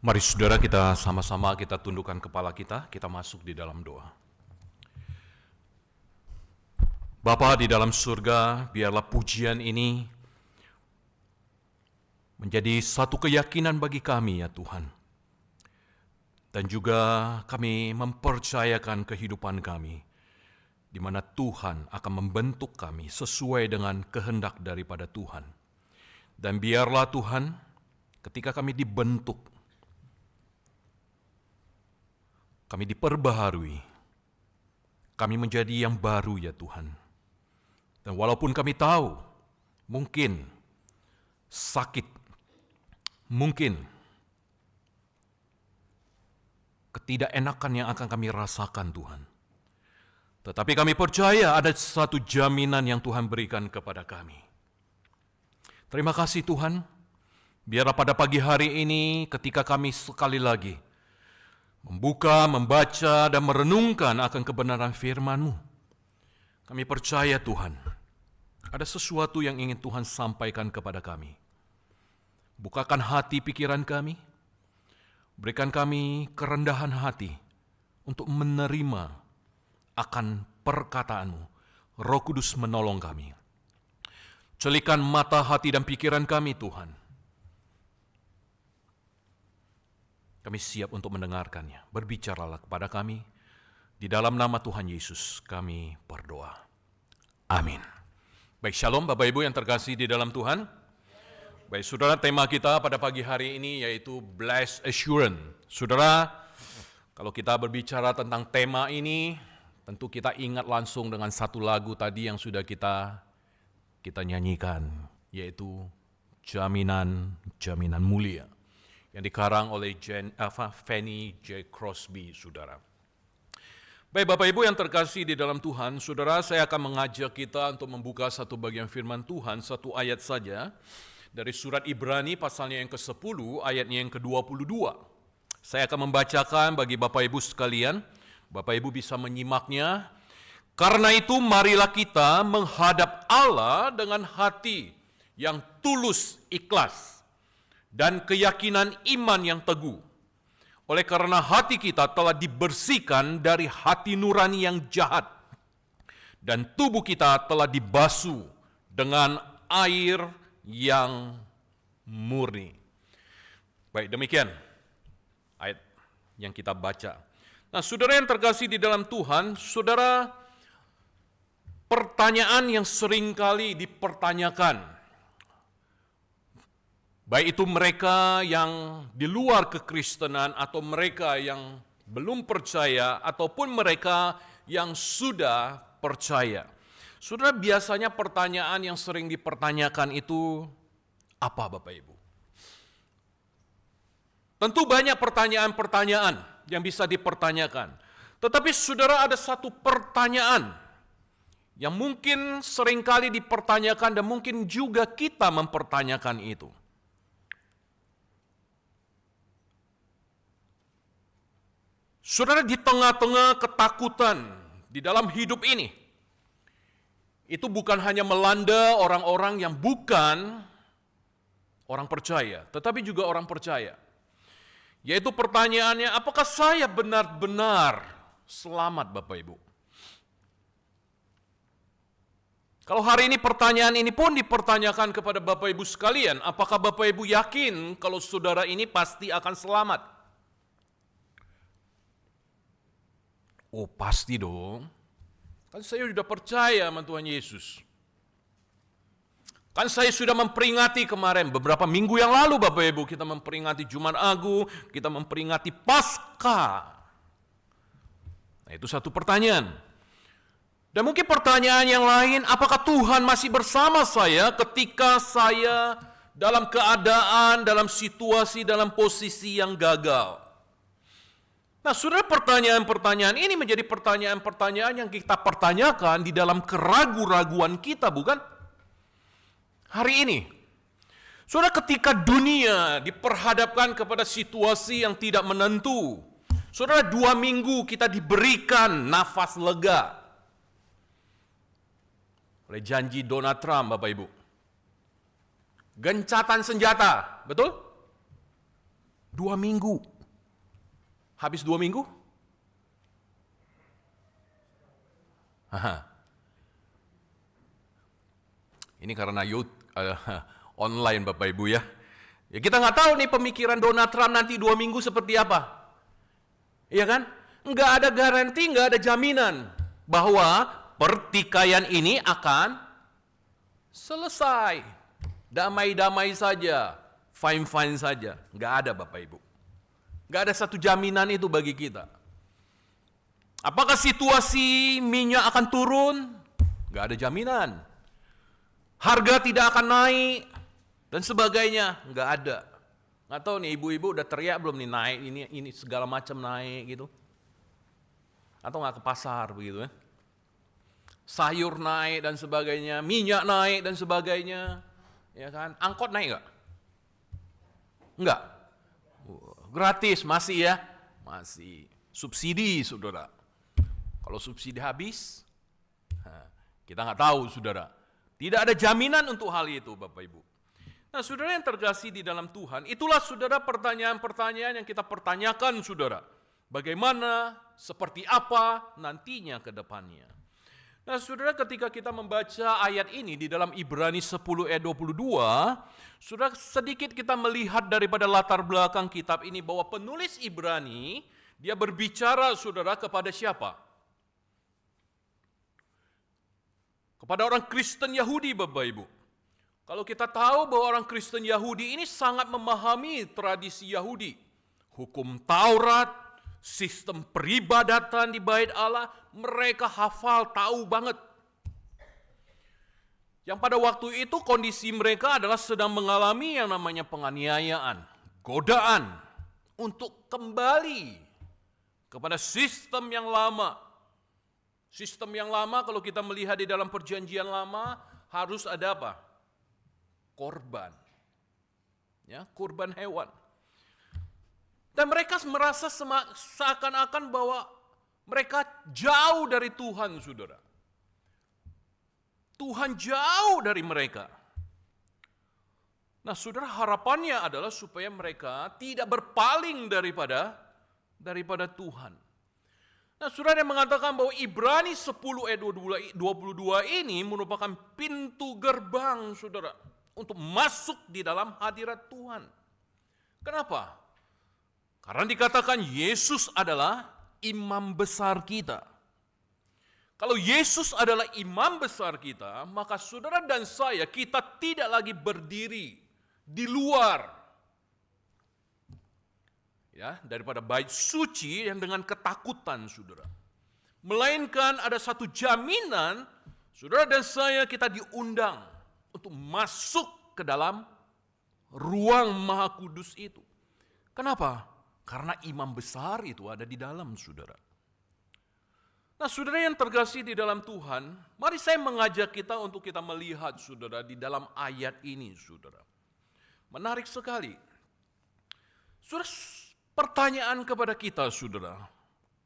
Mari saudara kita sama-sama kita tundukkan kepala kita masuk di dalam doa. Bapa di dalam surga, biarlah pujian ini menjadi satu keyakinan bagi kami ya Tuhan. Dan juga kami mempercayakan kehidupan kami, di mana Tuhan akan membentuk kami sesuai dengan kehendak daripada Tuhan. Dan biarlah Tuhan, ketika kami dibentuk, kami diperbaharui, kami menjadi yang baru ya Tuhan. Dan walaupun kami tahu, mungkin sakit, mungkin ketidakenakan yang akan kami rasakan Tuhan. Tetapi kami percaya ada satu jaminan yang Tuhan berikan kepada kami. Terima kasih Tuhan, biarlah pada pagi hari ini ketika kami sekali lagi membuka, membaca, dan merenungkan akan kebenaran firman-Mu. Kami percaya Tuhan, ada sesuatu yang ingin Tuhan sampaikan kepada kami. Bukakan hati pikiran kami, berikan kami kerendahan hati untuk menerima akan perkataan-Mu. Roh Kudus menolong kami. Celikan mata hati dan pikiran kami Tuhan. Kami siap untuk mendengarkannya. Berbicaralah kepada kami. Di dalam nama Tuhan Yesus kami berdoa. Amin. Baik, shalom Bapak Ibu yang terkasih di dalam Tuhan. Baik, saudara, tema kita pada pagi hari ini yaitu Blessed Assurance. Saudara, kalau kita berbicara tentang tema ini, tentu kita ingat langsung dengan satu lagu tadi yang sudah kita nyanyikan, yaitu Jaminan Mulia, yang dikarang oleh Fanny J. Crosby, saudara. Baik Bapak Ibu yang terkasih di dalam Tuhan, saudara, saya akan mengajak kita untuk membuka satu bagian firman Tuhan, satu ayat saja, dari surat Ibrani pasalnya yang ke-10, ayatnya yang ke-22. Saya akan membacakan bagi Bapak Ibu sekalian, Bapak Ibu bisa menyimaknya. Karena itu marilah kita menghadap Allah dengan hati yang tulus ikhlas, dan keyakinan iman yang teguh. Oleh karena hati kita telah dibersihkan dari hati nurani yang jahat, dan tubuh kita telah dibasuh dengan air yang murni. Baik, demikian ayat yang kita baca. Nah, saudara yang terkasih di dalam Tuhan, saudara, pertanyaan yang seringkali dipertanyakan, baik itu mereka yang di luar kekristenan atau mereka yang belum percaya ataupun mereka yang sudah percaya. Saudara, biasanya pertanyaan yang sering dipertanyakan itu apa Bapak Ibu? Tentu banyak pertanyaan-pertanyaan yang bisa dipertanyakan. Tetapi saudara, ada satu pertanyaan yang mungkin seringkali dipertanyakan dan mungkin juga kita mempertanyakan itu. Saudara, di tengah-tengah ketakutan di dalam hidup ini, itu bukan hanya melanda orang-orang yang bukan orang percaya, tetapi juga orang percaya. Yaitu pertanyaannya, apakah saya benar-benar selamat Bapak Ibu? Kalau hari ini pertanyaan ini pun dipertanyakan kepada Bapak Ibu sekalian, apakah Bapak Ibu yakin kalau saudara ini pasti akan selamat? Oh, pasti dong. Kan saya sudah percaya sama Tuhan Yesus. Kan saya sudah memperingati kemarin, beberapa minggu yang lalu Bapak Ibu, kita memperingati Jumat Agung, kita memperingati Paskah. Nah, itu satu pertanyaan. Dan mungkin pertanyaan yang lain, apakah Tuhan masih bersama saya ketika saya dalam keadaan, dalam situasi, dalam posisi yang gagal? Nah, saudara, pertanyaan-pertanyaan ini menjadi pertanyaan-pertanyaan yang kita pertanyakan di dalam keraguan-raguan kita, bukan? Hari ini, saudara, ketika dunia diperhadapkan kepada situasi yang tidak menentu, saudara, 2 minggu kita diberikan nafas lega oleh janji Donald Trump, Bapak Ibu. Gencatan senjata, betul? 2 minggu. Habis 2 minggu? Ini karena online Bapak Ibu ya. Ya kita nggak tahu nih pemikiran Donald Trump nanti 2 minggu seperti apa. Iya kan? Nggak ada garansi, nggak ada jaminan bahwa pertikaian ini akan selesai. Damai-damai saja, fine-fine saja. Nggak ada Bapak Ibu. Nggak ada satu jaminan itu bagi kita. Apakah situasi minyak akan turun? Nggak ada jaminan. Harga tidak akan naik dan sebagainya, nggak ada. Nggak tahu nih ibu-ibu udah teriak belum nih naik ini segala macam naik gitu. Atau nggak ke pasar begitu ya. Sayur naik dan sebagainya, minyak naik dan sebagainya. Ya kan? Angkot naik nggak? Nggak. Gratis masih ya? Masih. Subsidi saudara. Kalau subsidi habis, kita nggak tahu saudara. Tidak ada jaminan untuk hal itu Bapak Ibu. Nah saudara yang terkasih di dalam Tuhan, itulah saudara pertanyaan-pertanyaan yang kita pertanyakan saudara. Bagaimana, seperti apa nantinya ke depannya. Nah saudara ketika kita membaca ayat ini di dalam Ibrani 10 ayat 22, saudara sedikit kita melihat daripada latar belakang kitab ini bahwa penulis Ibrani, dia berbicara saudara kepada siapa? Kepada orang Kristen Yahudi Bapak Ibu. Kalau kita tahu bahwa orang Kristen Yahudi ini sangat memahami tradisi Yahudi. Hukum Taurat, sistem peribadatan di bait Allah, mereka hafal, tahu banget. Yang pada waktu itu kondisi mereka adalah sedang mengalami yang namanya penganiayaan, godaan untuk kembali kepada sistem yang lama. Sistem yang lama kalau kita melihat di dalam perjanjian lama harus ada apa? Korban. Ya, kurban hewan. Dan mereka merasa seakan-akan bahwa mereka jauh dari Tuhan, saudara. Tuhan jauh dari mereka. Nah, saudara, harapannya adalah supaya mereka tidak berpaling daripada Tuhan. Nah, saudara yang mengatakan bahwa Ibrani 10 ayat 22 ini merupakan pintu gerbang, saudara, untuk masuk di dalam hadirat Tuhan. Kenapa? Karena dikatakan Yesus adalah imam besar kita. Kalau Yesus adalah imam besar kita, maka saudara dan saya, kita tidak lagi berdiri di luar ya, daripada bait suci yang dengan ketakutan, saudara. Melainkan ada satu jaminan, saudara dan saya kita diundang untuk masuk ke dalam ruang Maha Kudus itu. Kenapa? Karena imam besar itu ada di dalam, saudara. Nah, saudara yang terkasih di dalam Tuhan, mari saya mengajak kita untuk kita melihat, saudara, di dalam ayat ini, saudara. Menarik sekali. Saudara, pertanyaan kepada kita, saudara,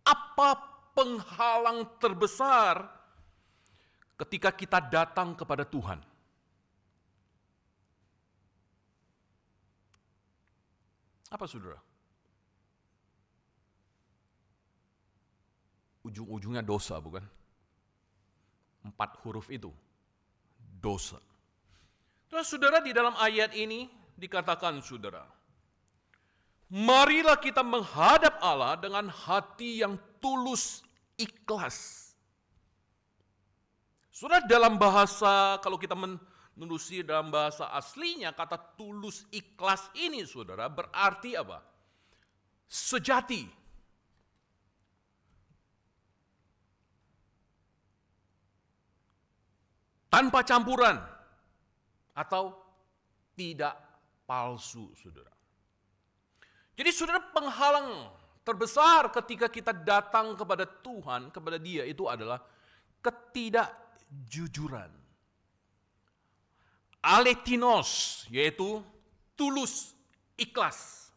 apa penghalang terbesar ketika kita datang kepada Tuhan? Apa, saudara? Ujung-ujungnya dosa, bukan? 4 huruf itu, dosa. Terus, saudara, di dalam ayat ini dikatakan, saudara, marilah kita menghadap Allah dengan hati yang tulus, ikhlas. Saudara, dalam bahasa, kalau kita menelusuri dalam bahasa aslinya, kata tulus, ikhlas ini, saudara, berarti apa? Sejati. Tanpa campuran. Atau tidak palsu, saudara. Jadi saudara, penghalang terbesar ketika kita datang kepada Tuhan, kepada Dia itu adalah ketidakjujuran. Aletinos, yaitu tulus, ikhlas.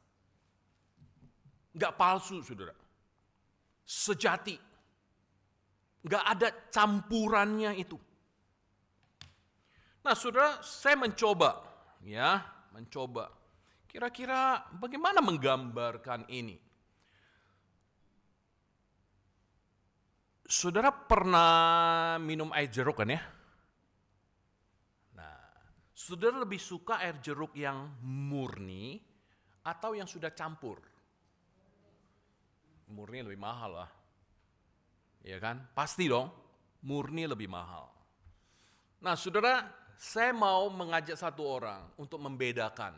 Enggak palsu, saudara. Sejati. Enggak ada campurannya itu. Nah, saudara, saya mencoba. Kira-kira bagaimana menggambarkan ini? Saudara pernah minum air jeruk kan ya? Nah, saudara lebih suka air jeruk yang murni atau yang sudah campur? Murni lebih mahal lah. Ya kan? Pasti dong, murni lebih mahal. Nah, saudara, saya mau mengajak satu orang untuk membedakan.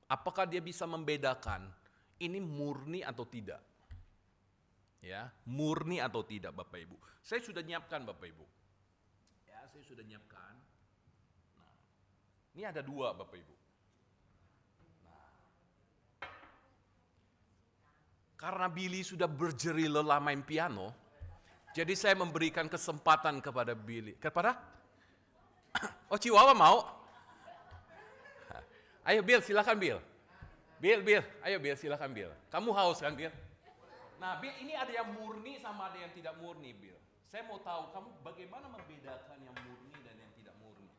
Apakah dia bisa membedakan ini murni atau tidak? Ya, murni atau tidak Bapak Ibu. Saya sudah nyiapkan Bapak Ibu. Ya, saya sudah nyiapkan. Nah, ini ada 2 Bapak Ibu. Nah, karena Billy sudah berjeri lelah main piano, jadi saya memberikan kesempatan kepada Billy. Kepada? Oh, Chihuahua mau? Ayo Bill, silakan Bill. Bill, ayo Bill, silakan Bill. Kamu haus kan Bill? Nah Bill, ini ada yang murni sama ada yang tidak murni Bill. Saya mau tahu kamu bagaimana membedakan yang murni dan yang tidak murni.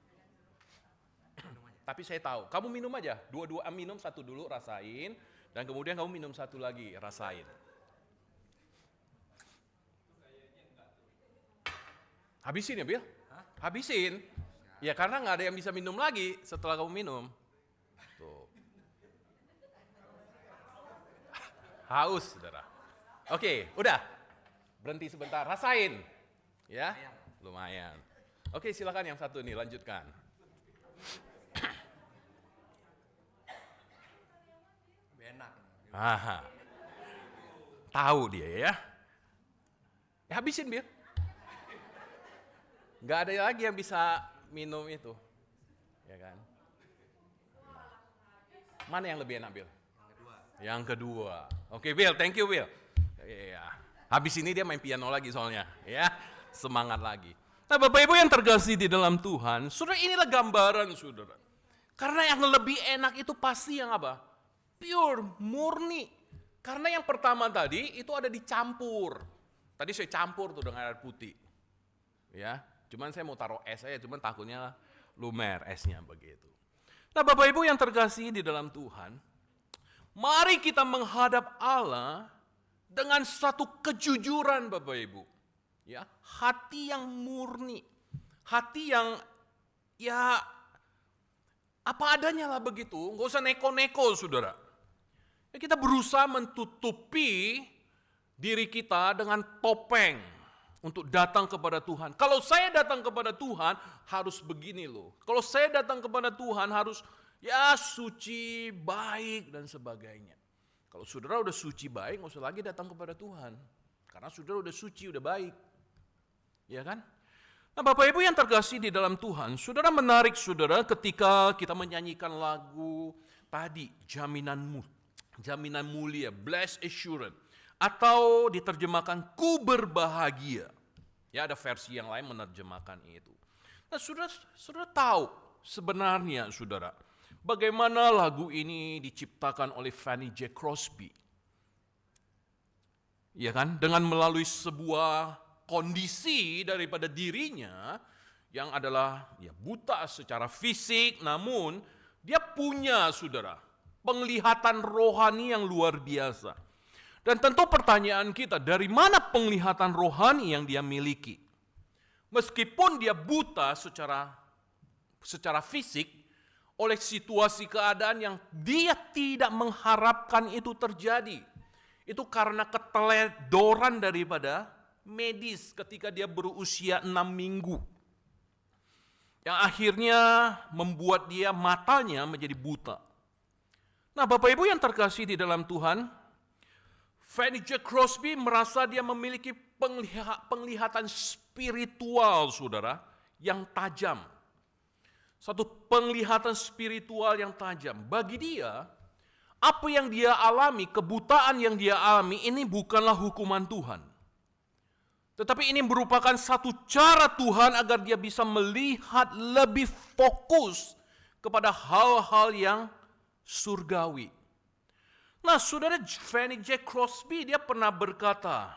Tapi saya tahu, kamu minum aja. Dua-dua minum, satu dulu rasain. Dan kemudian kamu minum satu lagi, rasain. Habisin ya Bill? Habisin. Ya karena nggak ada yang bisa minum lagi setelah kamu minum. Tuh. Haus, saudara. Oke, udah. Berhenti sebentar, rasain. Ya, lumayan. Oke, silakan yang satu nih, lanjutkan. Enak. Aha. Tahu dia ya. Habisin, Bir. Nggak ada lagi yang bisa minum itu. Ya kan? Mana yang lebih enak, Bill? Yang kedua. Oke, Bill, thank you, Bill. Iya. Habis ini dia main piano lagi soalnya, ya. Semangat lagi. Nah, Bapak Ibu yang terkasih di dalam Tuhan, saudara, inilah gambaran, saudara. Karena yang lebih enak itu pasti yang apa? Pure, murni. Karena yang pertama tadi itu ada dicampur. Tadi saya campur tuh dengan air putih. Ya, cuman saya mau taruh es aja, cuman takutnya lumer esnya begitu. Nah, Bapak Ibu yang terkasih di dalam Tuhan, mari kita menghadap Allah dengan satu kejujuran Bapak Ibu. Ya, hati yang murni. Hati yang ya apa adanya lah begitu, nggak usah neko-neko saudara. Ya, kita berusaha menutupi diri kita dengan topeng untuk datang kepada Tuhan. Kalau saya datang kepada Tuhan harus begini loh. Kalau saya datang kepada Tuhan harus ya suci, baik dan sebagainya. Kalau saudara udah suci baik, nggak usah lagi datang kepada Tuhan. Karena saudara udah suci, udah baik. Ya kan? Nah, Bapak Ibu yang terkasih di dalam Tuhan, saudara menarik saudara ketika kita menyanyikan lagu tadi, jaminan mulia, blessed assurance. Atau diterjemahkan ku berbahagia. Ya, ada versi yang lain menerjemahkan itu. Nah, saudara tahu sebenarnya saudara, bagaimana lagu ini diciptakan oleh Fanny J. Crosby. Ya kan, dengan melalui sebuah kondisi daripada dirinya yang adalah ya buta secara fisik, namun dia punya saudara penglihatan rohani yang luar biasa. Dan tentu pertanyaan kita, dari mana penglihatan rohani yang dia miliki? Meskipun dia buta secara fisik oleh situasi keadaan yang dia tidak mengharapkan itu terjadi. Itu karena keteledoran daripada medis ketika dia berusia 6 minggu. Yang akhirnya membuat dia matanya menjadi buta. Nah, Bapak Ibu yang terkasih di dalam Tuhan, Fanny J. Crosby merasa dia memiliki penglihatan spiritual, saudara, yang tajam. Satu penglihatan spiritual yang tajam. Bagi dia, apa yang dia alami, kebutaan yang dia alami, ini bukanlah hukuman Tuhan. Tetapi ini merupakan satu cara Tuhan agar dia bisa melihat lebih fokus kepada hal-hal yang surgawi. Nah, saudara, Fanny J. Crosby dia pernah berkata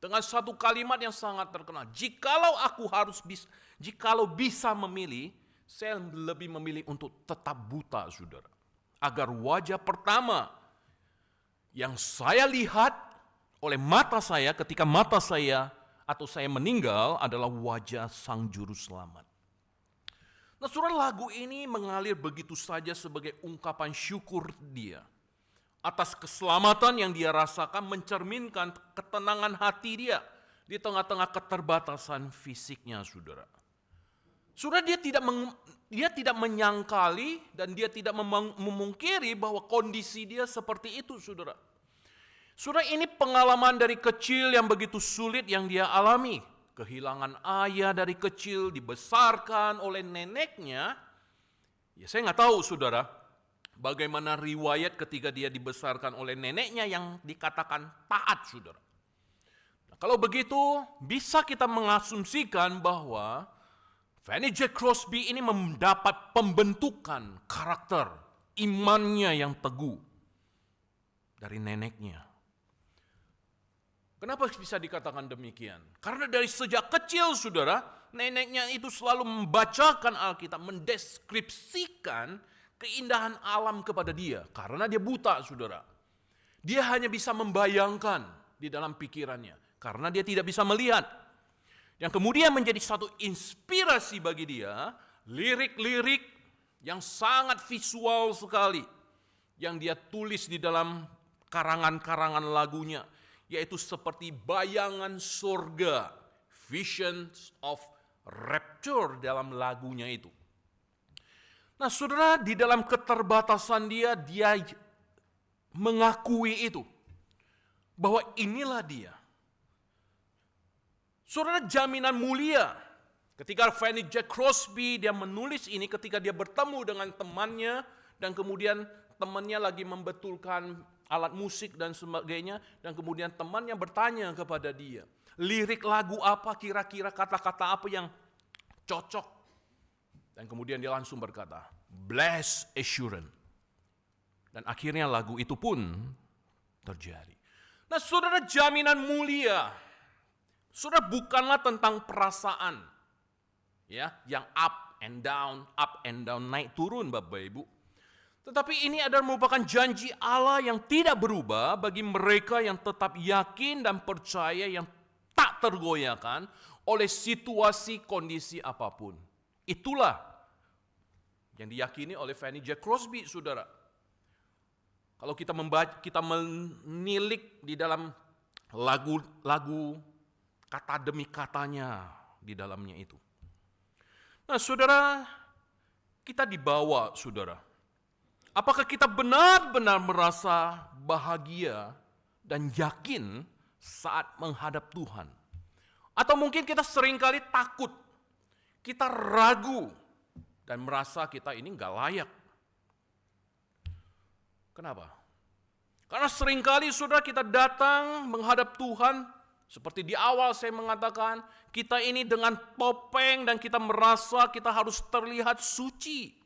dengan satu kalimat yang sangat terkenal, jikalau bisa memilih, saya lebih memilih untuk tetap buta, saudara. agar wajah pertama yang saya lihat oleh mata saya ketika mata saya atau saya meninggal adalah wajah Sang Juru Selamat. Nah, saudara, lagu ini mengalir begitu saja sebagai ungkapan syukur dia atas keselamatan yang dia rasakan, mencerminkan ketenangan hati dia di tengah-tengah keterbatasan fisiknya, saudara. Saudara, dia tidak menyangkali dan dia tidak memungkiri bahwa kondisi dia seperti itu, saudara. Saudara, ini pengalaman dari kecil yang begitu sulit yang dia alami. Kehilangan ayah dari kecil, dibesarkan oleh neneknya. Ya, saya nggak tahu, saudara, bagaimana riwayat ketika dia dibesarkan oleh neneknya yang dikatakan taat, saudara. Nah, kalau begitu, bisa kita mengasumsikan bahwa Fanny J. Crosby ini mendapat pembentukan karakter imannya yang teguh dari neneknya. Kenapa bisa dikatakan demikian? Karena dari sejak kecil, saudara, neneknya itu selalu membacakan Alkitab, mendeskripsikan keindahan alam kepada dia. Karena dia buta, saudara. Dia hanya bisa membayangkan di dalam pikirannya. Karena dia tidak bisa melihat. Yang kemudian menjadi satu inspirasi bagi dia, lirik-lirik yang sangat visual sekali. Yang dia tulis di dalam karangan-karangan lagunya. Yaitu seperti bayangan surga, visions of rapture dalam lagunya itu. Nah, saudara, di dalam keterbatasan dia mengakui itu. Bahwa inilah dia. Saudara, jaminan mulia. Ketika Fanny J. Crosby dia menulis ini ketika dia bertemu dengan temannya dan kemudian temannya lagi membetulkan alat musik dan sebagainya, dan kemudian temannya bertanya kepada dia, lirik lagu apa kira-kira, kata-kata apa yang cocok, dan kemudian dia langsung berkata, Blessed Assurance, dan akhirnya lagu itu pun terjadi. Nah, saudara, jaminan mulia, saudara, bukanlah tentang perasaan, ya, yang up and down, naik turun, Bapak Ibu. Tetapi ini adalah merupakan janji Allah yang tidak berubah bagi mereka yang tetap yakin dan percaya, yang tak tergoyahkan oleh situasi kondisi apapun. Itulah yang diyakini oleh Fanny J. Crosby, saudara. Kalau kita menilik di dalam lagu kata demi katanya di dalamnya itu. Nah, saudara, kita dibawa, saudara. Apakah kita benar-benar merasa bahagia dan yakin saat menghadap Tuhan? Atau mungkin kita seringkali takut, kita ragu, dan merasa kita ini nggak layak. Kenapa? Karena seringkali saudara kita datang menghadap Tuhan, seperti di awal saya mengatakan, kita ini dengan topeng dan kita merasa kita harus terlihat suci.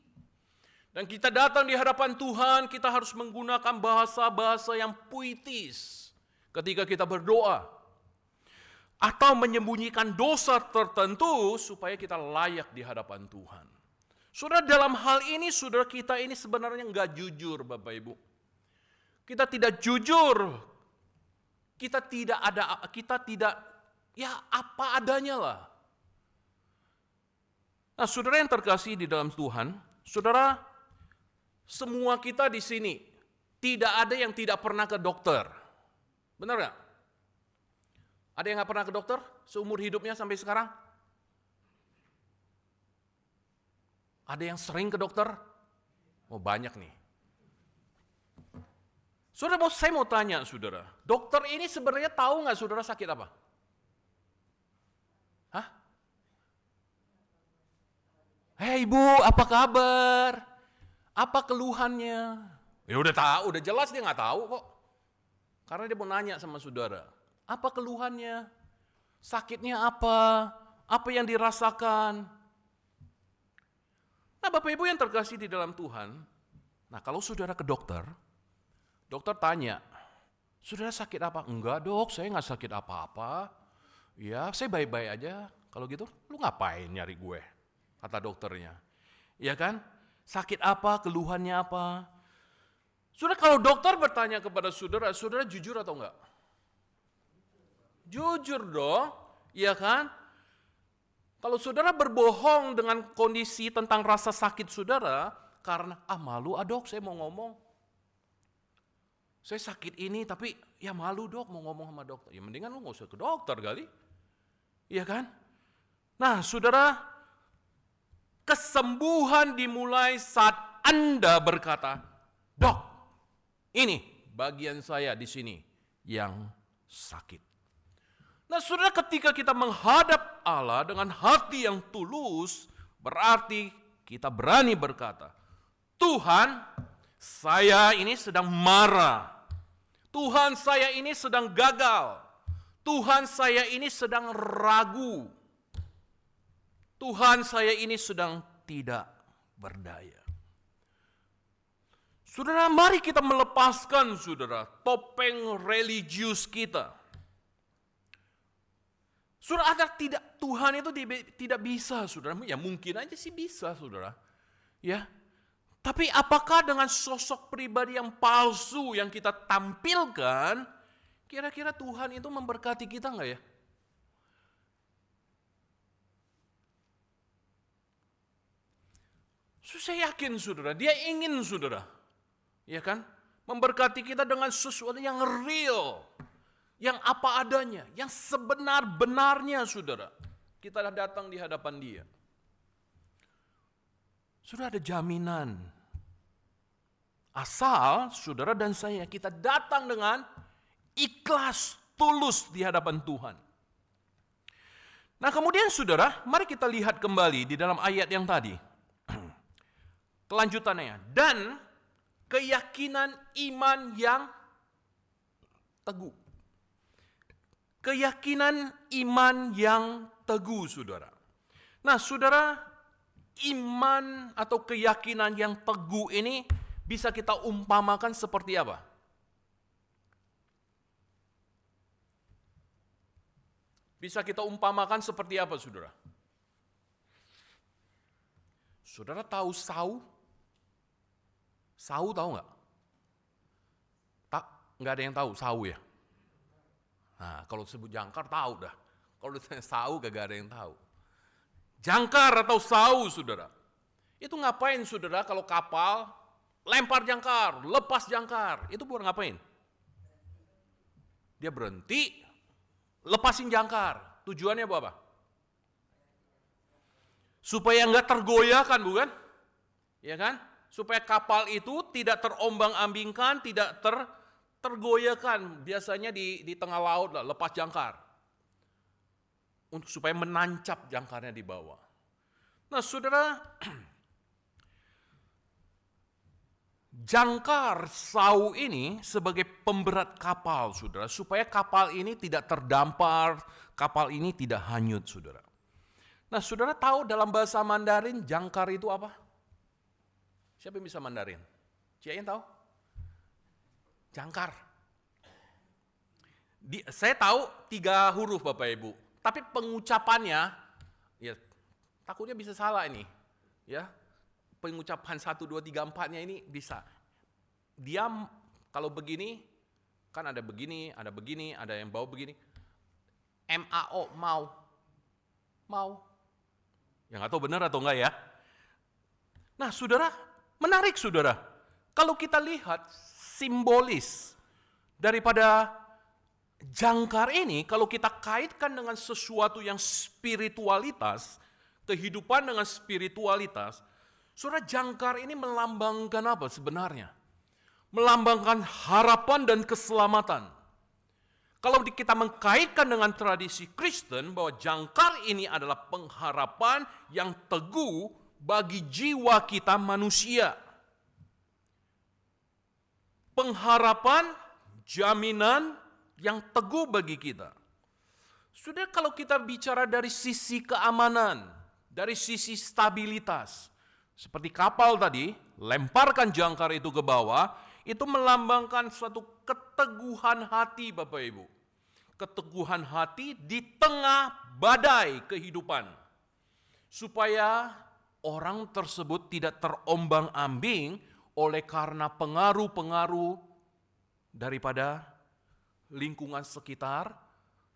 Dan kita datang di hadapan Tuhan, kita harus menggunakan bahasa-bahasa yang puitis ketika kita berdoa. Atau menyembunyikan dosa tertentu supaya kita layak di hadapan Tuhan. Saudara, dalam hal ini, saudara, kita ini sebenarnya enggak jujur, Bapak Ibu. Kita tidak jujur. Kita tidak, ya apa adanya lah. Nah, saudara yang terkasih di dalam Tuhan, saudara, semua kita di sini tidak ada yang tidak pernah ke dokter. Benar nggak? Ada yang nggak pernah ke dokter seumur hidupnya sampai sekarang? Ada yang sering ke dokter? Oh, banyak nih. Saudara, saya mau tanya, saudara, dokter ini sebenarnya tahu nggak saudara sakit apa? Hah? Hei ibu, apa kabar? Apa keluhannya? Ya udah tahu, udah jelas dia nggak tahu kok. Karena dia mau nanya sama saudara. Apa keluhannya? Sakitnya apa? Apa yang dirasakan? Nah, Bapak Ibu yang terkasih di dalam Tuhan, nah kalau saudara ke dokter, dokter tanya, saudara sakit apa? Enggak dok, saya nggak sakit apa-apa. Ya, saya baik-baik aja. Kalau gitu, lu ngapain nyari gue? Kata dokternya. Iya kan? Sakit apa, keluhannya apa. Saudara, kalau dokter bertanya kepada saudara, saudara jujur atau enggak? Jujur dong, iya kan? Kalau saudara berbohong dengan kondisi tentang rasa sakit saudara, karena malu dok saya mau ngomong. Saya sakit ini tapi ya malu dok mau ngomong sama dokter. Ya mendingan lu gak usah ke dokter kali. Iya kan? Nah saudara, kesembuhan dimulai saat Anda berkata, dok, ini bagian saya di sini yang sakit. Nah saudara, ketika kita menghadap Allah dengan hati yang tulus, berarti kita berani berkata, Tuhan, saya ini sedang marah. Tuhan, saya ini sedang gagal. Tuhan, saya ini sedang ragu. Tuhan, saya ini sedang tidak berdaya. Saudara, mari kita melepaskan, saudara, topeng religius kita. Saudara, ada tidak Tuhan itu tidak bisa, saudara. Ya mungkin aja sih bisa, saudara. Ya. Tapi apakah dengan sosok pribadi yang palsu yang kita tampilkan, kira-kira Tuhan itu memberkati kita enggak ya? Saya yakin, saudara, dia ingin, saudara. Ya kan? Memberkati kita dengan sesuatu yang real, yang apa adanya, yang sebenar-benarnya, saudara. Kita datang di hadapan dia. Sudah ada jaminan. Asal saudara dan saya kita datang dengan ikhlas, tulus di hadapan Tuhan. Nah kemudian saudara, mari kita lihat kembali di dalam ayat yang tadi. Kelanjutannya. Dan keyakinan iman yang teguh. Keyakinan iman yang teguh, saudara. Nah, saudara, iman atau keyakinan yang teguh ini bisa kita umpamakan seperti apa? Bisa kita umpamakan seperti apa, saudara? Saudara tahu sawu? Sawu tahu nggak? Nggak ada yang tahu sawu ya? Nah, kalau disebut jangkar tahu dah. Kalau ditanya sawu gak ada yang tahu. Jangkar atau sawu, saudara. Itu ngapain, saudara, kalau kapal lempar jangkar, lepas jangkar, itu buat ngapain? Dia berhenti, lepasin jangkar. Tujuannya buat apa? Supaya nggak tergoyahkan, bukan? Ya kan? Supaya kapal itu tidak terombang-ambingkan, tidak tergoyahkan. Biasanya di tengah laut lah, lepas jangkar. Untuk supaya menancap jangkarnya di bawah. Nah, saudara, jangkar sawu ini sebagai pemberat kapal, saudara, supaya kapal ini tidak terdampar, kapal ini tidak hanyut, saudara. Nah, saudara tahu dalam bahasa Mandarin jangkar itu apa? Siapa yang bisa Mandarin? Ciain tahu? Jangkar. Saya tahu 3 huruf Bapak Ibu, tapi pengucapannya, ya takutnya bisa salah ini, ya. Pengucapan 1, 2, 3, 4-nya ini bisa. Dia kalau begini, kan ada begini, ada yang bawa begini. M-A-O, mau. Mau. Ya nggak tahu benar atau enggak ya. Nah saudara, menarik saudara. Kalau kita lihat simbolis daripada jangkar ini, kalau kita kaitkan dengan sesuatu yang spiritualitas, kehidupan dengan spiritualitas, saudara, jangkar ini melambangkan apa sebenarnya? Melambangkan harapan dan keselamatan. Kalau kita mengkaitkan dengan tradisi Kristen bahwa jangkar ini adalah pengharapan yang teguh bagi jiwa kita manusia. Pengharapan, jaminan yang teguh bagi kita. Sudah, kalau kita bicara dari sisi keamanan, dari sisi stabilitas, seperti kapal tadi, lemparkan jangkar itu ke bawah, itu melambangkan suatu keteguhan hati Bapak Ibu. Keteguhan hati di tengah badai kehidupan. Supaya orang tersebut tidak terombang-ambing oleh karena pengaruh-pengaruh daripada lingkungan sekitar,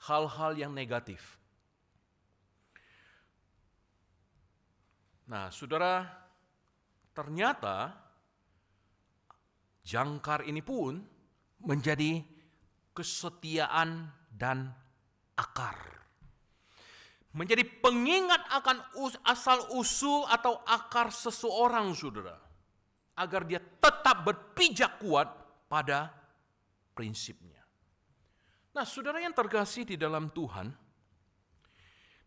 hal-hal yang negatif. Nah, saudara, ternyata jangkar ini pun menjadi kesetiaan dan akar. Menjadi pengingat akan asal-usul atau akar seseorang, saudara. Agar dia tetap berpijak kuat pada prinsipnya. Nah, saudara yang terkasih di dalam Tuhan,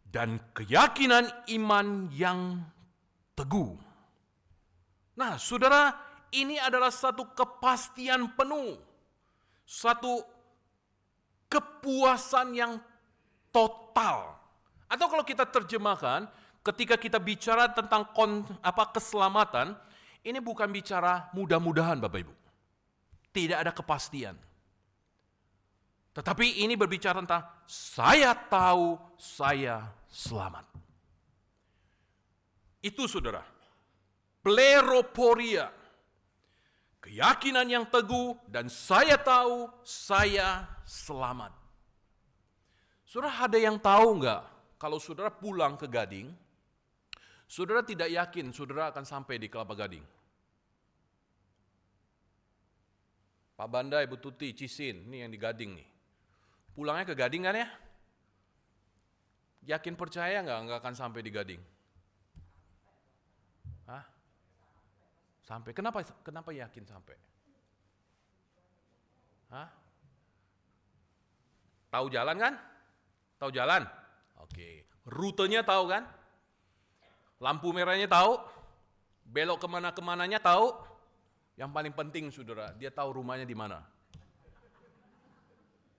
dan keyakinan iman yang teguh. Nah, saudara, ini adalah satu kepastian penuh, satu kepuasan yang total. Atau kalau kita terjemahkan, ketika kita bicara tentang keselamatan, ini bukan bicara mudah-mudahan, Bapak Ibu. Tidak ada kepastian. Tetapi ini berbicara tentang saya tahu saya selamat. Itu, saudara, pleroporia, keyakinan yang teguh, dan saya tahu saya selamat. Saudara, ada yang tahu enggak, kalau saudara pulang ke Gading, saudara tidak yakin saudara akan sampai di Kelapa Gading? Pak Banda, Ibu Tuti, Cisin, ini yang di Gading nih. Pulangnya ke Gading kan ya? Yakin percaya enggak akan sampai di Gading? Hah? Sampai. Kenapa yakin sampai? Hah? Tahu jalan kan? Tahu jalan? Oke. Rutenya tahu kan? Lampu merahnya tahu? Belok kemana-kemananya tahu? Yang paling penting, saudara, dia tahu rumahnya di mana.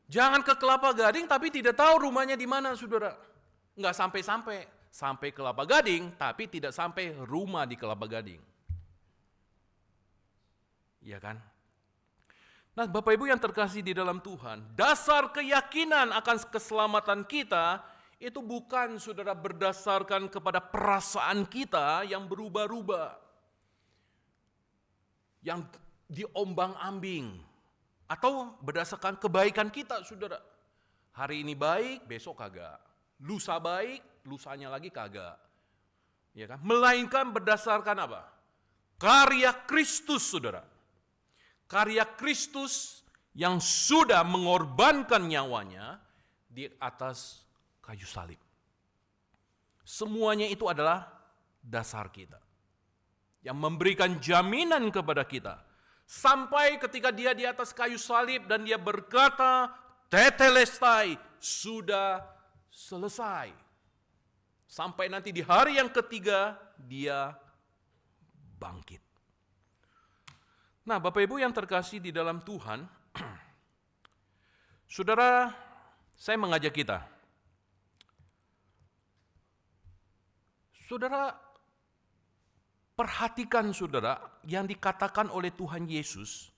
Jangan ke Kelapa Gading tapi tidak tahu rumahnya di mana, saudara. Enggak sampai-sampai. Sampai Kelapa Gading, tapi tidak sampai rumah di Kelapa Gading. Iya kan? Nah, Bapak Ibu yang terkasih di dalam Tuhan, dasar keyakinan akan keselamatan kita itu bukan, saudara, berdasarkan kepada perasaan kita yang berubah-ubah, yang diombang-ambing, atau berdasarkan kebaikan kita, saudara. Hari ini baik, besok kagak. Lusa baik, lusanya lagi kagak. Ya kan? Melainkan berdasarkan apa? Karya Kristus, saudara. Karya Kristus yang sudah mengorbankan nyawanya di atas kayu salib. Semuanya itu adalah dasar kita. Yang memberikan jaminan kepada kita. Sampai ketika dia di atas kayu salib dan dia berkata, tetelestai, sudah selesai. Sampai nanti di hari yang ketiga, dia bangkit. Nah, Bapak Ibu yang terkasih di dalam Tuhan, saudara, saya mengajak kita. Saudara, perhatikan, saudara, yang dikatakan oleh Tuhan Yesus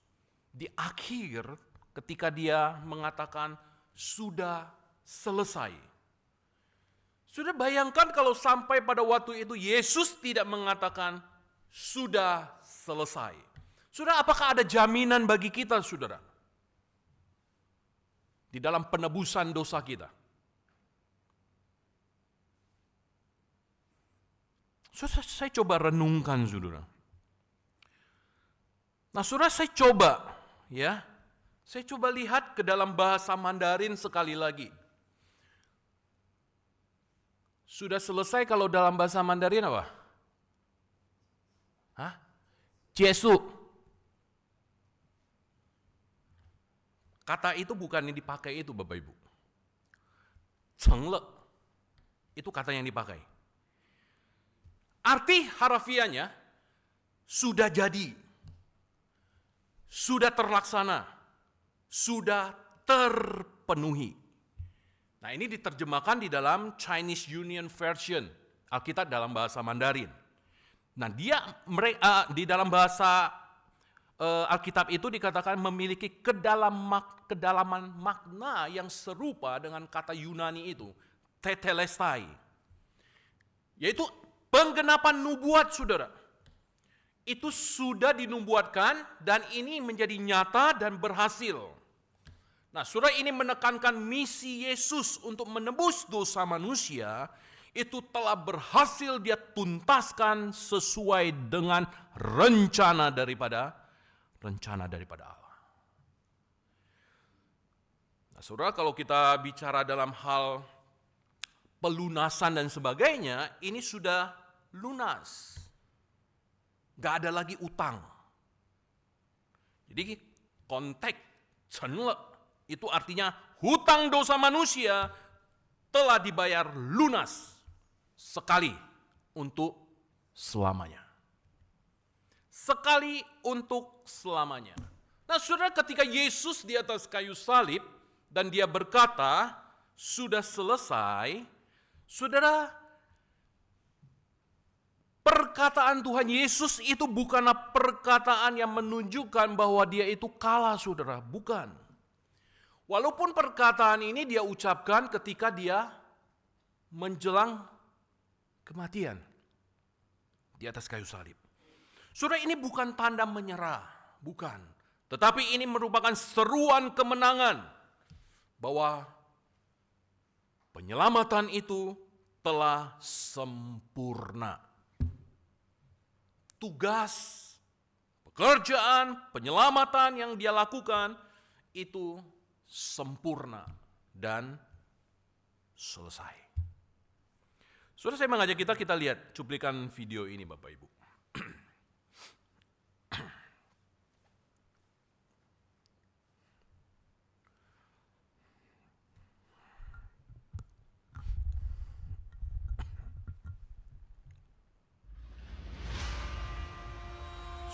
di akhir ketika dia mengatakan sudah selesai. Sudah bayangkan kalau sampai pada waktu itu Yesus tidak mengatakan sudah selesai. Saudara, apakah ada jaminan bagi kita, saudara? Di dalam penebusan dosa kita. Saya coba renungkan, saudara. Nah, saudara, saya coba lihat ke dalam bahasa Mandarin sekali lagi. Sudah selesai kalau dalam bahasa Mandarin apa? Hah? Jesu. Kata itu bukan yang dipakai itu, Bapak Ibu. Cengle. Itu kata yang dipakai. Arti harafiahnya, sudah jadi. Sudah terlaksana. Sudah terpenuhi. Nah, ini diterjemahkan di dalam Chinese Union Version, Alkitab dalam bahasa Mandarin. Nah, di dalam bahasa Alkitab itu dikatakan memiliki kedalaman makna yang serupa dengan kata Yunani itu, tetelestai. Yaitu penggenapan nubuat, saudara. itu sudah dinubuatkan dan ini menjadi nyata dan berhasil. Nah, surah ini menekankan misi Yesus untuk menebus dosa manusia itu telah berhasil dia tuntaskan sesuai dengan rencana daripada Allah. Nah, saudara, kalau kita bicara dalam hal pelunasan dan sebagainya, ini sudah lunas. Gak ada lagi utang. Jadi konteks cenle itu artinya hutang dosa manusia telah dibayar lunas sekali untuk selamanya. Sekali untuk selamanya. Nah, saudara, ketika Yesus di atas kayu salib dan dia berkata, sudah selesai, saudara, perkataan Tuhan Yesus itu bukanlah perkataan yang menunjukkan bahwa dia itu kalah, saudara. Bukan. Walaupun perkataan ini dia ucapkan ketika dia menjelang kematian di atas kayu salib. Saudara, ini bukan tanda menyerah, bukan. Tetapi ini merupakan seruan kemenangan bahwa penyelamatan itu telah sempurna. Tugas, pekerjaan, penyelamatan yang dia lakukan itu sempurna dan selesai. Saudara, saya mengajak kita lihat cuplikan video ini, Bapak Ibu.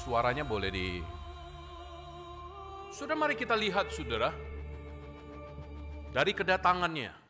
Suaranya boleh Saudara, mari kita lihat, saudara, dari kedatangannya.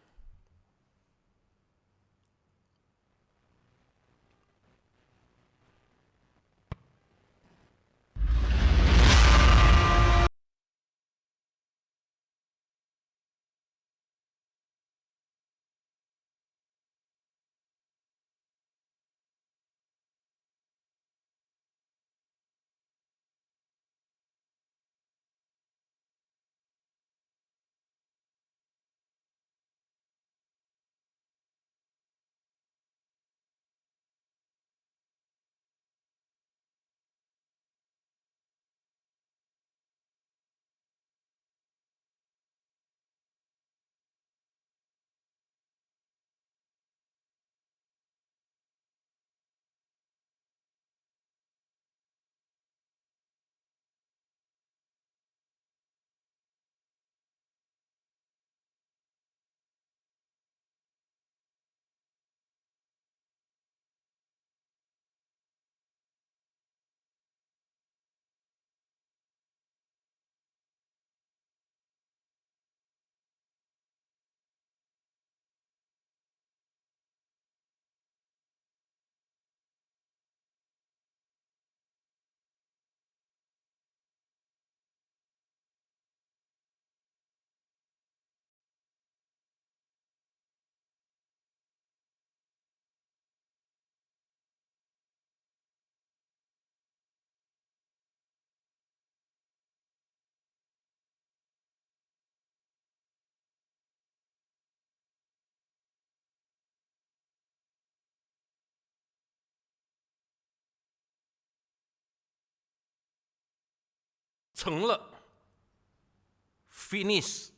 Finish.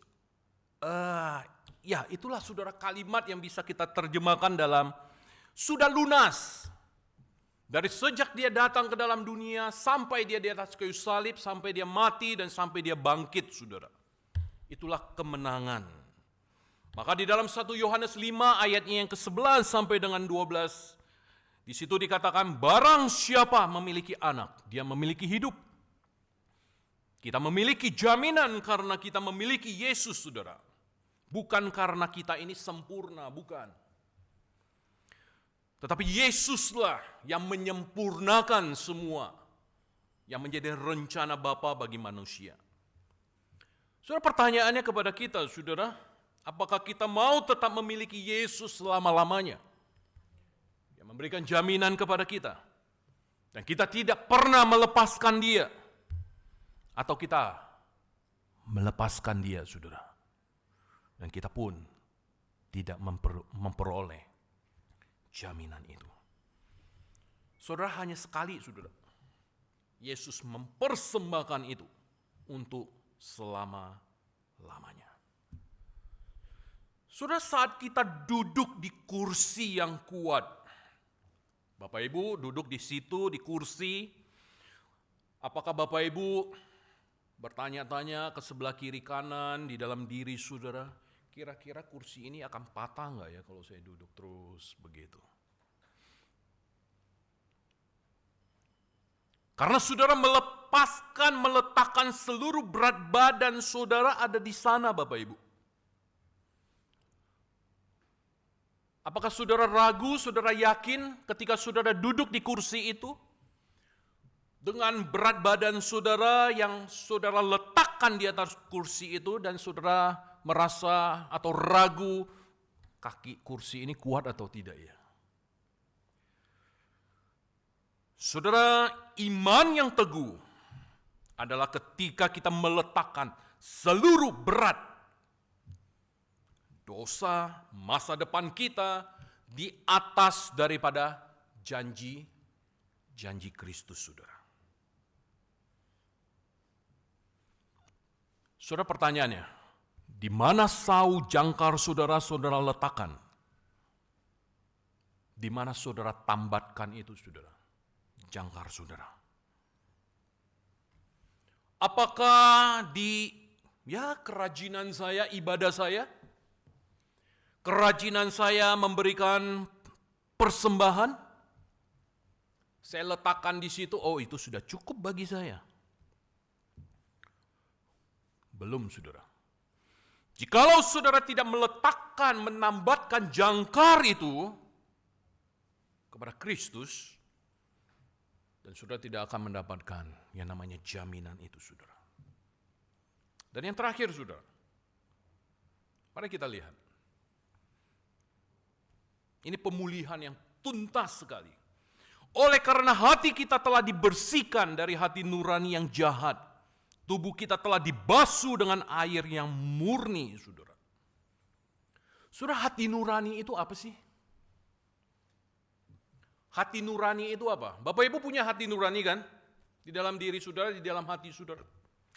Ya, itulah, saudara, kalimat yang bisa kita terjemahkan dalam sudah lunas. Dari sejak dia datang ke dalam dunia, sampai dia di atas kayu salib, sampai dia mati, dan sampai dia bangkit, saudara. Itulah kemenangan. Maka di dalam 1 Yohanes 5 ayatnya yang ke-11 sampai dengan 12, di situ dikatakan, barang siapa memiliki anak, dia memiliki hidup. Kita memiliki jaminan karena kita memiliki Yesus, saudara. Bukan karena kita ini sempurna, bukan. Tetapi Yesuslah yang menyempurnakan semua, yang menjadi rencana Bapa bagi manusia. Saudara, pertanyaannya kepada kita, saudara, apakah kita mau tetap memiliki Yesus selama-lamanya? Dia memberikan jaminan kepada kita. Dan kita tidak pernah melepaskan dia. Atau kita melepaskan dia, saudara. Dan kita pun tidak memperoleh jaminan itu. Saudara, hanya sekali, saudara, Yesus mempersembahkan itu untuk selama-lamanya. Saudara, saat kita duduk di kursi yang kuat, Bapak Ibu duduk di situ, di kursi, apakah Bapak Ibu bertanya-tanya ke sebelah kiri kanan di dalam diri saudara, kira-kira kursi ini akan patah nggak ya kalau saya duduk terus begitu? Karena saudara meletakkan seluruh berat badan saudara ada di sana, Bapak Ibu. Apakah saudara ragu, saudara yakin ketika saudara duduk di kursi itu? Dengan berat badan saudara yang saudara letakkan di atas kursi itu dan saudara merasa atau ragu, kaki kursi ini kuat atau tidak ya? Saudara, iman yang teguh adalah ketika kita meletakkan seluruh berat dosa masa depan kita di atas daripada janji Kristus, saudara. Saudara, pertanyaannya, di mana sau jangkar saudara letakkan? Di mana saudara tambatkan itu, saudara? Jangkar saudara. Apakah di kerajinan saya, ibadah saya? Kerajinan saya memberikan persembahan? Saya letakkan di situ, oh itu sudah cukup bagi saya. Belum, saudara. Jikalau saudara tidak meletakkan, menambatkan jangkar itu kepada Kristus, dan saudara tidak akan mendapatkan yang namanya jaminan itu, saudara. Dan yang terakhir, saudara, mari kita lihat. Ini pemulihan yang tuntas sekali. Oleh karena hati kita telah dibersihkan dari hati nurani yang jahat, tubuh kita telah dibasuh dengan air yang murni, saudara. Saudara, hati nurani itu apa sih? Hati nurani itu apa? Bapak Ibu punya hati nurani kan? Di dalam diri saudara, di dalam hati saudara.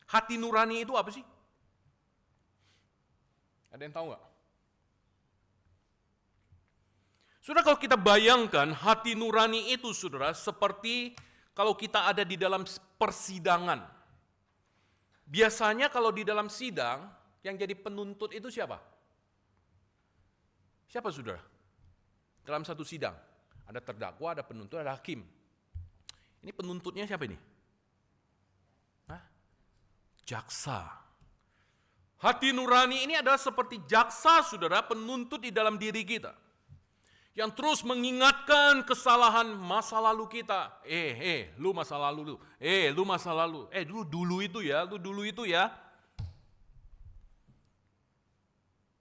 Hati nurani itu apa sih? Ada yang tahu nggak? Saudara, kalau kita bayangkan hati nurani itu, saudara, seperti kalau kita ada di dalam persidangan. Biasanya kalau di dalam sidang, yang jadi penuntut itu siapa? Siapa, saudara? Dalam satu sidang, ada terdakwa, ada penuntut, ada hakim. Ini penuntutnya siapa ini? Jaksa. Hati nurani ini adalah seperti jaksa, saudara, penuntut di dalam diri kita. Yang terus mengingatkan kesalahan masa lalu kita. Lu masa lalu lu. Lu masa lalu. Lu dulu itu ya, lu dulu itu ya.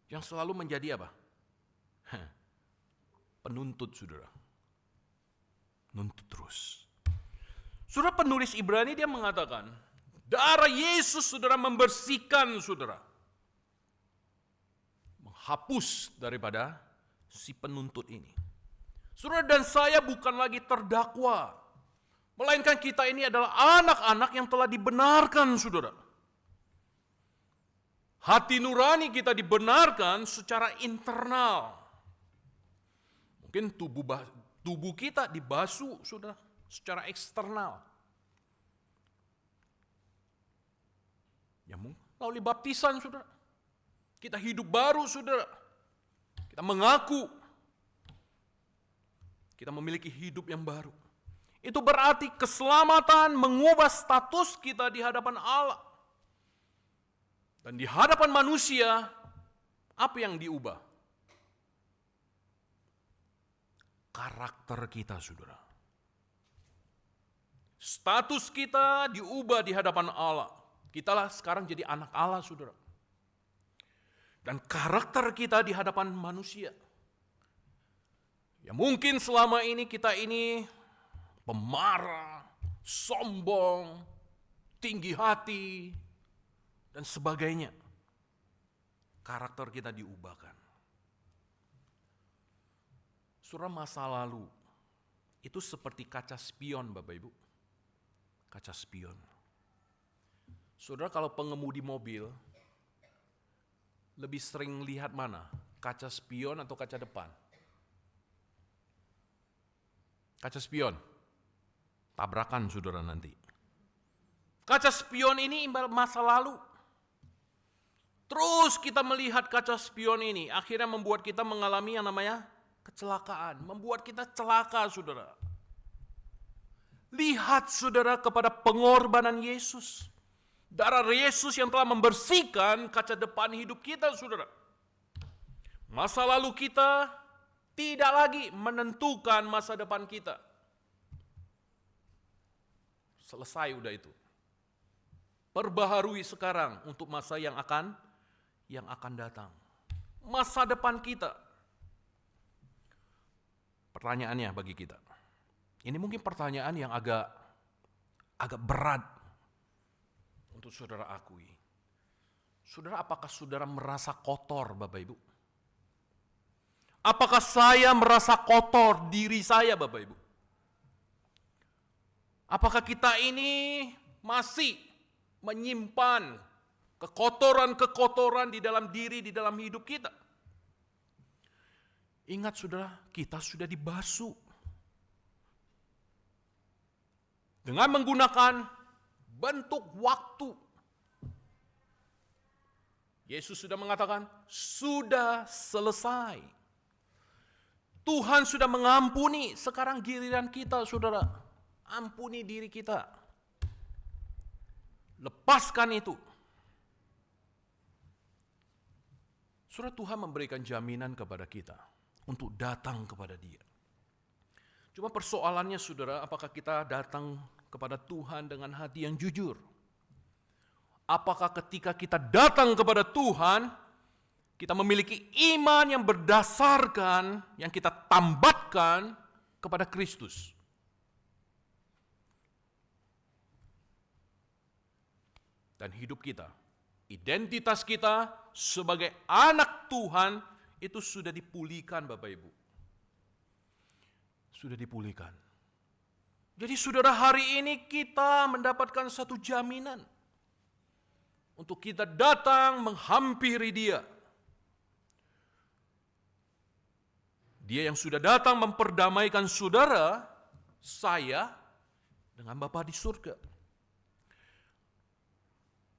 Yang selalu menjadi apa? Penuntut, saudara. Nuntut terus. Saudara, penulis Ibrani dia mengatakan, darah Yesus, saudara, membersihkan, saudara. Menghapus daripada si penuntut ini. Saudara, dan saya bukan lagi terdakwa, melainkan kita ini adalah anak-anak yang telah dibenarkan, saudara. Hati nurani kita dibenarkan secara internal. Mungkin tubuh kita dibasuh, saudara, secara eksternal. Ya mungkin melalui baptisan, saudara. Kita hidup baru, saudara. Kita mengaku kita memiliki hidup yang baru. Itu berarti keselamatan mengubah status kita di hadapan Allah. Dan di hadapan manusia, apa yang diubah? Karakter kita, saudara. Status kita diubah di hadapan Allah. Kitalah sekarang jadi anak Allah, saudara. Dan karakter kita di hadapan manusia. Ya mungkin selama ini kita ini pemarah, sombong, tinggi hati, dan sebagainya. Karakter kita diubahkan. Saudara, masa lalu itu seperti kaca spion, Bapak Ibu. Kaca spion. Saudara, kalau pengemudi mobil lebih sering lihat mana? Kaca spion atau kaca depan? Kaca spion. Tabrakan saudara nanti. Kaca spion ini imbal masa lalu. Terus kita melihat kaca spion ini, akhirnya membuat kita mengalami yang namanya kecelakaan. Membuat kita celaka, saudara. Lihat, saudara, kepada pengorbanan Yesus. Darah Yesus yang telah membersihkan kaca depan hidup kita, saudara. Masa lalu kita tidak lagi menentukan masa depan kita. Selesai udah itu. Perbaharui sekarang untuk masa yang akan datang. Masa depan kita. Pertanyaannya bagi kita. Ini mungkin pertanyaan yang agak berat untuk saudara akui. Saudara, apakah saudara merasa kotor, Bapak Ibu? Apakah saya merasa kotor diri saya, Bapak Ibu? Apakah kita ini masih menyimpan kekotoran-kekotoran di dalam diri, di dalam hidup kita? Ingat, saudara, kita sudah dibasuh dengan menggunakan bentuk waktu. Yesus sudah mengatakan, sudah selesai. Tuhan sudah mengampuni, sekarang giliran kita, saudara. Ampuni diri kita. Lepaskan itu. Saudara, Tuhan memberikan jaminan kepada kita untuk datang kepada Dia. Cuma persoalannya, saudara, apakah kita datang kepada Tuhan dengan hati yang jujur? Apakah ketika kita datang kepada Tuhan, kita memiliki iman yang berdasarkan, yang kita tambatkan kepada Kristus? Dan hidup kita, identitas kita sebagai anak Tuhan itu sudah dipulihkan, Bapak Ibu. Sudah dipulihkan. Jadi saudara, hari ini kita mendapatkan satu jaminan untuk kita datang menghampiri Dia. Dia yang sudah datang memperdamaikan saudara, saya, dengan Bapa di surga.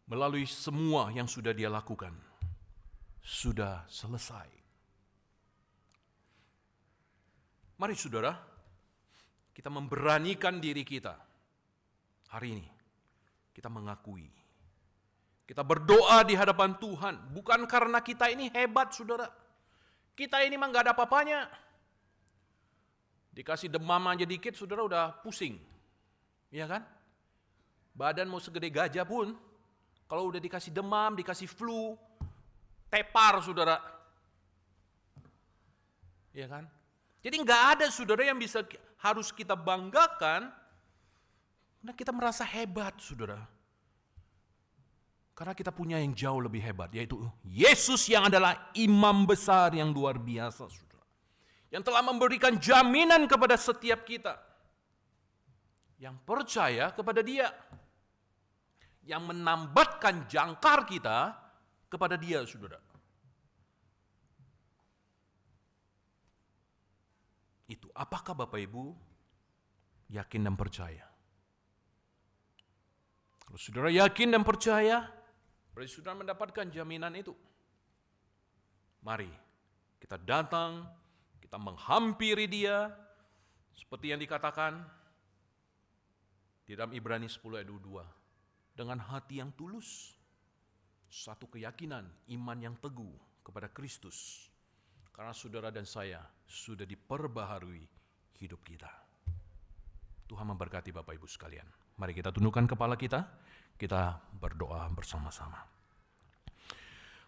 Melalui semua yang sudah Dia lakukan, sudah selesai. Mari saudara, kita memberanikan diri kita. Hari ini, kita mengakui. Kita berdoa di hadapan Tuhan, bukan karena kita ini hebat, saudara. Kita ini mah gak ada apa-apanya. Dikasih demam aja dikit, saudara udah pusing. Iya kan? Badan mau segede gajah pun, kalau udah dikasih demam, dikasih flu, tepar, saudara. Iya kan? Jadi nggak ada, saudara, yang bisa harus kita banggakan. Nah, kita merasa hebat, saudara. Karena kita punya yang jauh lebih hebat, yaitu Yesus yang adalah imam besar yang luar biasa, saudara. Yang telah memberikan jaminan kepada setiap kita yang percaya kepada Dia. Yang menambatkan jangkar kita kepada Dia, saudara. Itu, apakah Bapak Ibu yakin dan percaya? Kalau saudara yakin dan percaya, berarti saudara mendapatkan jaminan itu. Mari kita datang, kita menghampiri Dia, seperti yang dikatakan di dalam Ibrani 10 ayat 22. Dengan hati yang tulus, satu keyakinan, iman yang teguh kepada Kristus. Karena saudara dan saya sudah diperbaharui hidup kita. Tuhan memberkati Bapak Ibu sekalian. Mari kita tundukkan kepala kita berdoa bersama-sama.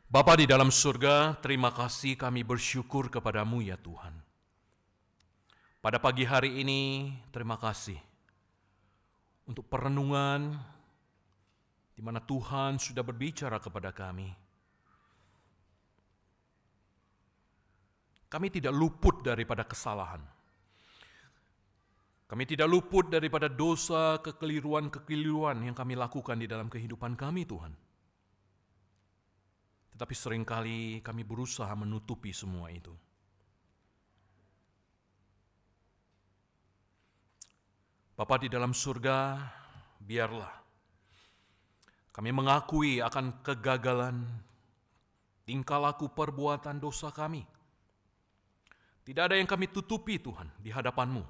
Bapa di dalam surga, terima kasih, kami bersyukur kepadamu ya Tuhan. Pada pagi hari ini, terima kasih untuk perenungan di mana Tuhan sudah berbicara kepada kami. Kami tidak luput daripada kesalahan. Kami tidak luput daripada dosa, kekeliruan-kekeliruan yang kami lakukan di dalam kehidupan kami, Tuhan. Tetapi seringkali kami berusaha menutupi semua itu. Bapa di dalam surga, biarlah kami mengakui akan kegagalan tingkah laku perbuatan dosa kami. Tidak ada yang kami tutupi, Tuhan, di hadapan-Mu.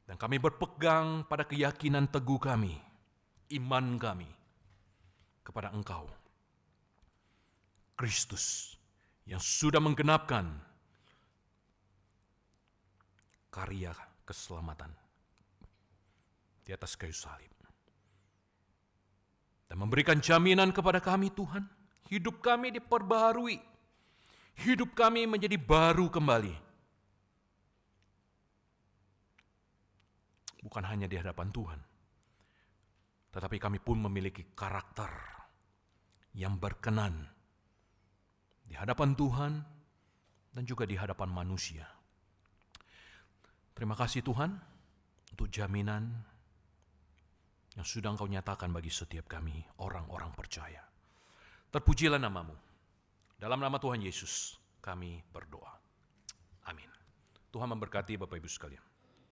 Dan kami berpegang pada keyakinan teguh kami, iman kami kepada Engkau, Kristus, yang sudah menggenapkan karya keselamatan di atas kayu salib. Dan memberikan jaminan kepada kami, Tuhan, hidup kami diperbaharui, hidup kami menjadi baru kembali. Bukan hanya di hadapan Tuhan, tetapi kami pun memiliki karakter yang berkenan di hadapan Tuhan dan juga di hadapan manusia. Terima kasih Tuhan untuk jaminan yang sudah Engkau nyatakan bagi setiap kami, orang-orang percaya. Terpujilah nama-Mu. Dalam nama Tuhan Yesus kami berdoa. Amin. Tuhan memberkati Bapak Ibu sekalian.